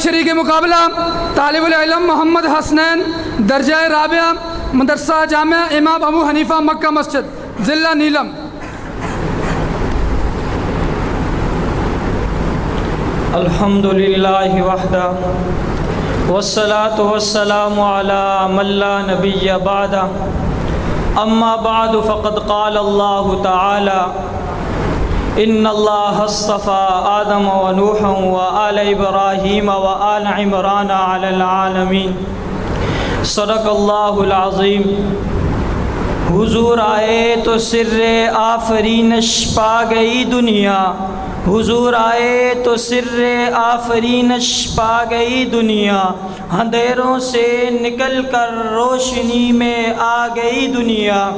شریک مقابلہ طالب العلم محمد حسنین درجہ رابعہ مدرسہ جامعہ امام ابو حنیفہ مکہ مسجد ضلع نیلم۔ الحمدللہ وحدہ والصلاة والسلام علی من لا نبی بعدہ، اما بعد فقد قال اللہ تعالی ان اللہ اصطفى آدم و نوحا و آل ابراہیم و آل عمران علی العالمین۔ صدق اللہ العظیم۔ حضور آئے تو سر آفرینش پا گئی دنیا، حضور آئے تو سر آفرینش پا گئی دنیا، اندھیروں سے نکل کر روشنی میں آ گئی دنیا۔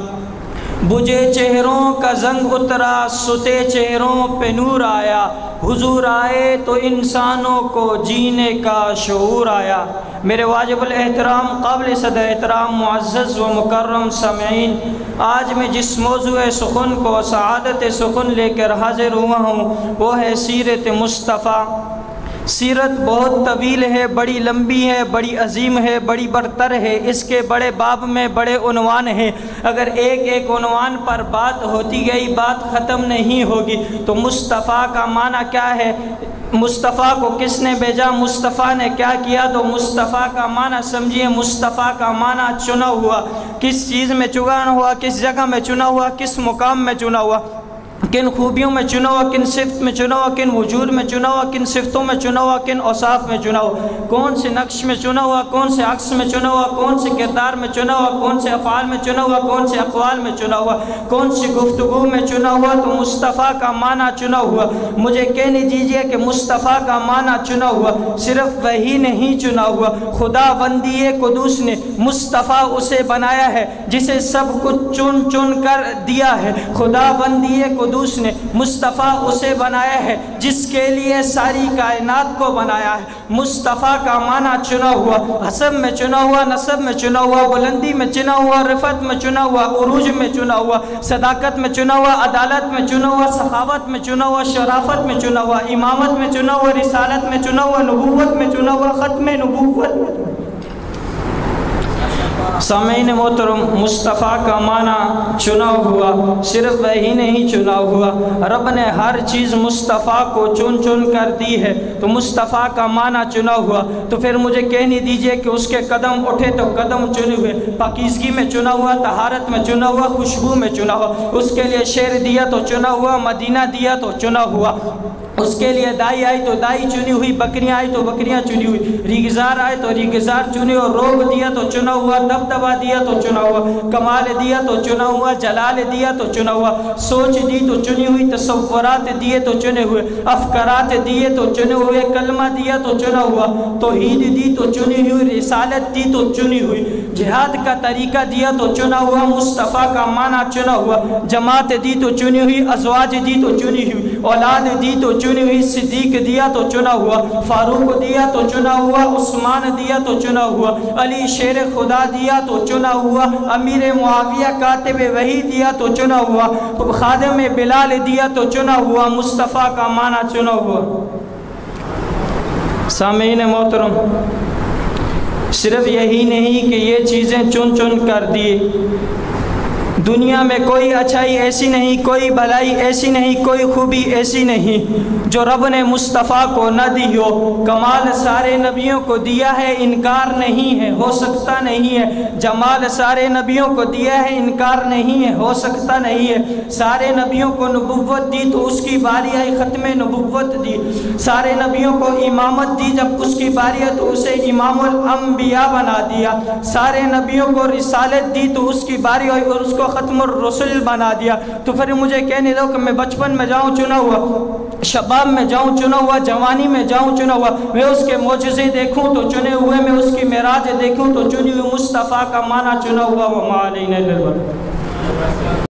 بجھے چہروں کا زنگ اترا، ستے چہروں پہ نور آیا، حضور آئے تو انسانوں کو جینے کا شعور آیا۔ میرے واجب الاحترام قابل صدر احترام معزز و مکرم سامعین، آج میں جس موضوع سخن کو سعادت سخن لے کر حاضر ہوا ہوں وہ ہے سیرت مصطفیٰ۔ سیرت بہت طویل ہے، بڑی لمبی ہے، بڑی عظیم ہے، بڑی برتر ہے، اس کے بڑے باب میں بڑے عنوان ہیں۔ اگر ایک ایک عنوان پر بات ہوتی گئی بات ختم نہیں ہوگی۔ تو مصطفیٰ کا معنی کیا ہے؟ مصطفیٰ کو کس نے بھیجا؟ مصطفیٰ نے کیا کیا؟ تو مصطفیٰ کا معنی سمجھیے، مصطفیٰ کا معنی چنا ہوا۔ کس چیز میں چنا ہوا؟ کس جگہ میں چنا ہوا؟ کس مقام میں چنا ہوا؟ کن خوبیوں میں چنا ہوا؟ کن صفت میں چنا ہوا؟ کن وجود میں چنا ہوا؟ کن صفتوں میں چنا ہوا؟ کن اوصاف میں چنا ہوا؟ کون سے نقش میں چنا ہوا؟ کون سے عکس میں چنا ہوا؟ کون سے کردار میں چنا ہوا؟ کون سے افعال میں چنا ہوا؟ کون سے اقوال میں چنا ہوا؟ کون سی گفتگو میں چنا ہوا؟ تو مصطفیٰ کا معنی چنا ہوا۔ مجھے کہنے دیجئے کہ مصطفیٰ کا معنی چنا ہوا صرف وہی نہیں چنا ہوا، خدا بندی قدوس نے مصطفیٰ اسے بنایا ہے جسے سب کچھ چن چن کر دیا ہے۔ خدا بندی قدوس نے مصطفیٰ اسے بنایا ہے جس کے لیے ساری کائنات کو بنایا ہے۔ مصطفیٰ کا معنی چنا ہوا، حسب میں چنا ہوا، نسب میں چنا ہوا، بلندی میں چنا ہوا، رفعت میں چنا ہوا، عروج میں چنا ہوا، صداقت میں چنا ہوا، عدالت میں چنا ہوا، سخاوت میں چنا ہوا، شرافت میں چنا ہوا، امامت میں چنا ہوا، رسالت میں چنا ہوا، نبوت میں چنا ہوا، ختم نبوت میں۔ سامعین محترم، مصطفیٰ کا معنی چنا ہوا، صرف وہی نہیں چنا ہوا، رب نے ہر چیز مصطفیٰ کو چن چن کر دی ہے تو مصطفیٰ کا معنی چنا ہوا۔ تو پھر مجھے کہنے دیجئے کہ اس کے قدم اٹھے تو قدم چنے ہوئے، پاکیزگی میں چنا ہوا، طہارت میں چنا ہوا، خوشبو میں چنا ہوا، اس کے لیے شعر دیا تو چنا ہوا، مدینہ دیا تو چنا ہوا، اس کے لیے دائی آئی تو دائی چنی ہوئی، بکریاں آئی تو بکریاں چنی ہوئی، ریگزار آئے تو ریگزار چنی، اور روب دیا تو چنا ہوا، دبدبا دیا تو چنا ہوا، کمال دیا تو چنا ہوا، جلال دیا تو چنا ہوا، سوچ دی تو چنی ہوئی، تصورات دیے تو چنے ہوئے، افکارات دیے تو چنے ہوئے، کلمہ دیا تو چنا ہوا، توحید دی تو چنی ہوئی، رسالت دی تو چنی ہوئی، جہاد کا طریقہ دیا تو چنا ہوا۔ مصطفیٰ کا معنی چنا ہوا، جماعت دی تو چنی ہوئی، ازواج دی تو چنی ہوئی، اولاد دی تو چنی ہوئی، صدیق دیا تو چنا ہوا، فاروق دیا تو چنا ہوا، عثمان دیا تو چنا ہوا، علی شیر خدا دیا تو چنا ہوا، امیر معاویہ کاتب وحی دیا تو چنا ہوا، خادم بلال دیا تو چنا ہوا۔ مصطفیٰ کا معنی چنا ہوا۔ سامعین محترم، صرف یہی نہیں کہ یہ چیزیں چن چن کر دی، دنیا میں کوئی اچھائی ایسی نہیں، کوئی بھلائی ایسی نہیں، کوئی خوبی ایسی نہیں جو رب نے مصطفیٰ کو نہ دی ہو۔ کمال سارے نبیوں کو دیا ہے، انکار نہیں ہے، ہو سکتا نہیں ہے۔ جمال سارے نبیوں کو دیا ہے، انکار نہیں ہے، ہو سکتا نہیں ہے۔ سارے نبیوں کو نبوت دی تو اس کی باری آئی ختم نبوت دی۔ سارے نبیوں کو امامت دی، جب اس کی باری آئی تو اسے امام الانبیاء بنا دیا۔ سارے نبیوں کو رسالت دی تو اس کی باری آئی اور اس کو ختم الرسل بنا دیا۔ تو پھر مجھے کہنے دو کہ میں بچپن میں جاؤں چنا ہوا، شباب میں جاؤں چنا ہوا، جوانی میں جاؤں چنا ہوا، میں اس کے معجزے دیکھوں تو چنے ہوئے، میں اس کی معراج دیکھوں تو چنی ہوئی۔ مصطفیٰ کا معنی چنا ہوا، وما علینا الا البلاغ۔